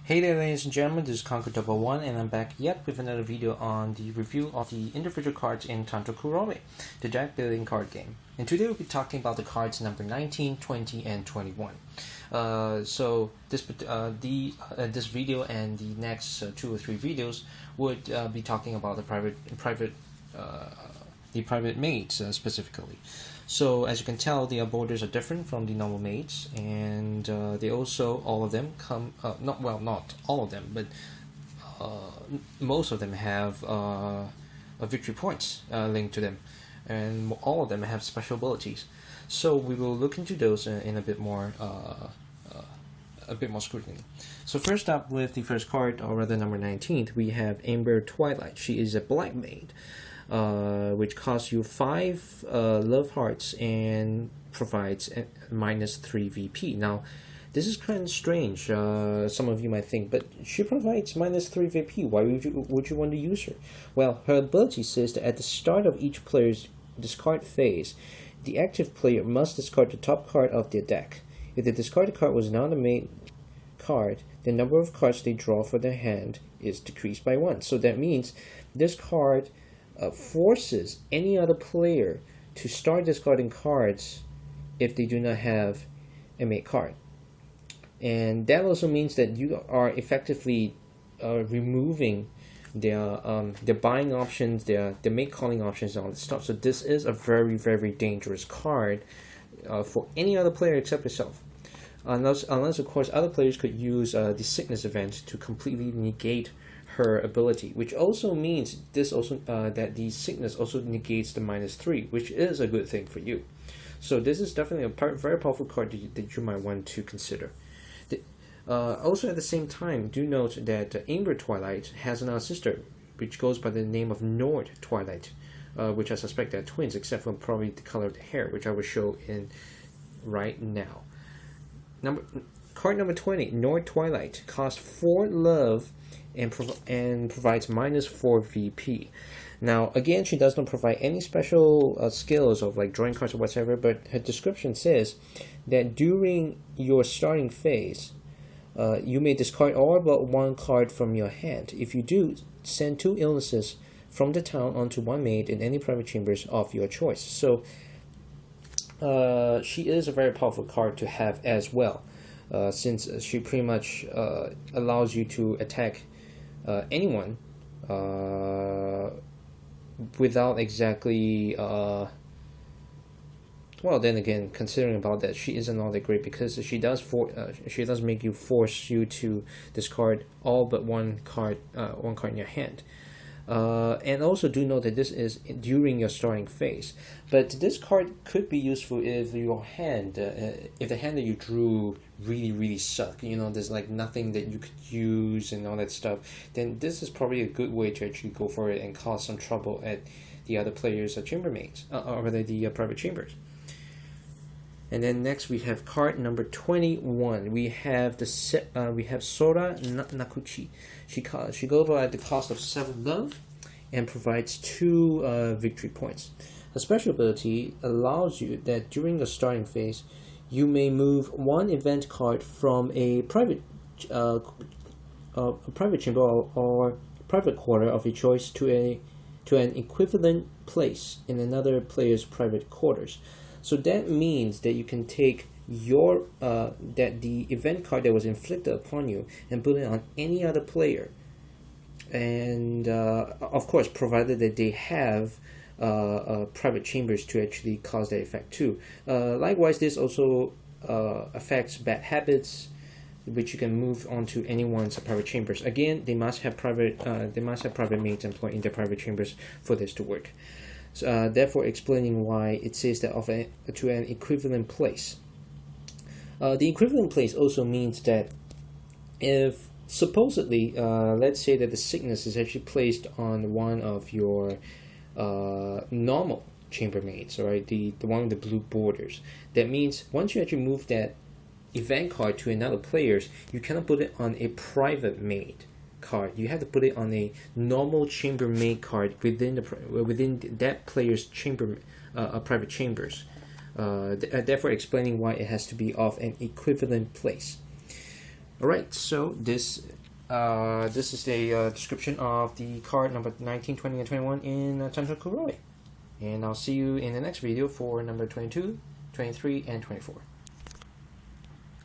Hey there, ladies and gentlemen, this is Conquer 1 and I'm back yet with another video on the review of the individual cards in Tanto Cuore, the deck building card game. And today we'll be talking about the cards number 19, 20, and 21. So this video and the next 2 or 3 videos would be talking about the private mates specifically. So as you can tell, the borders are different from the normal mates, and they also, all of them come, not all of them, but most of them have victory points linked to them, and all of them have special abilities. So we will look into those in a bit more scrutiny. So first up with the first card, or rather number 19th, we have Amber Twilight. She is a black maid, which costs you 5 love hearts and provides -3 VP. Now, this is kind of strange. Some of you might think, but she provides -3 VP. Why would you want to use her? Well, her ability says that at the start of each player's discard phase, the active player must discard the top card of their deck. If the discarded card was not a main card, the number of cards they draw for their hand is decreased by 1. So that means this card forces any other player to start discarding cards if they do not have a mate card. And that also means that you are effectively removing their buying options, their mate calling options, and all this stuff. So this is a very, very dangerous card for any other player except yourself. Unless of course other players could use the sickness event to completely negate her ability, which also means that the sickness also negates the -3, which is a good thing for you. So this is definitely a very powerful card that you might want to consider. Also at the same time, do note that Amber Twilight has another sister, which goes by the name of Nord Twilight, which I suspect are twins, except for probably the color of the hair, which I will show in right now. Card number 20, Nord Twilight, costs 4 love and provides -4 VP. Now, again, she does not provide any special skills of like drawing cards or whatever, but her description says that during your starting phase, you may discard all but 1 card from your hand. If you do, send 2 illnesses from the town onto 1 maid in any private chambers of your choice. So, she is a very powerful card to have as well, since she pretty much allows you to attack anyone without exactly well, then again, considering about that, she isn't all that great, because she does make you force you to discard all but one card in your hand. And also do know that this is during your starting phase, but this card could be useful if your hand, if the hand that you drew really suck, there's like nothing that you could use and all that stuff, then this is probably a good way to actually go for it and cause some trouble at the other players' chambermates, or rather the private chambers. And then next we have card number 21. We have Sora Nuchi. She goes by the cost of 7 love and provides 2 victory points. A special ability allows you that during the starting phase, you may move 1 event card from a private chamber or private quarter of your choice to an equivalent place in another player's private quarters. So that means that you can take your that the event card that was inflicted upon you and put it on any other player, and of course, provided that they have private chambers to actually cause that effect too. Likewise, this also affects bad habits, which you can move onto anyone's private chambers. Again, they must have private mates employed in their private chambers for this to work. So, therefore explaining why it says that to an equivalent place. The equivalent place also means that if supposedly, let's say that the sickness is actually placed on one of your normal chambermaids, right? The one with the blue borders. That means once you actually move that event card to another player's, you cannot put it on a private maid card. You have to put it on a normal chambermaid card within that player's chamber, private chambers. Therefore explaining why it has to be of an equivalent place. Alright, so this is the description of the card number 19, 20, and 21 in Tanto Cuore. And I'll see you in the next video for number 22, 23, and 24.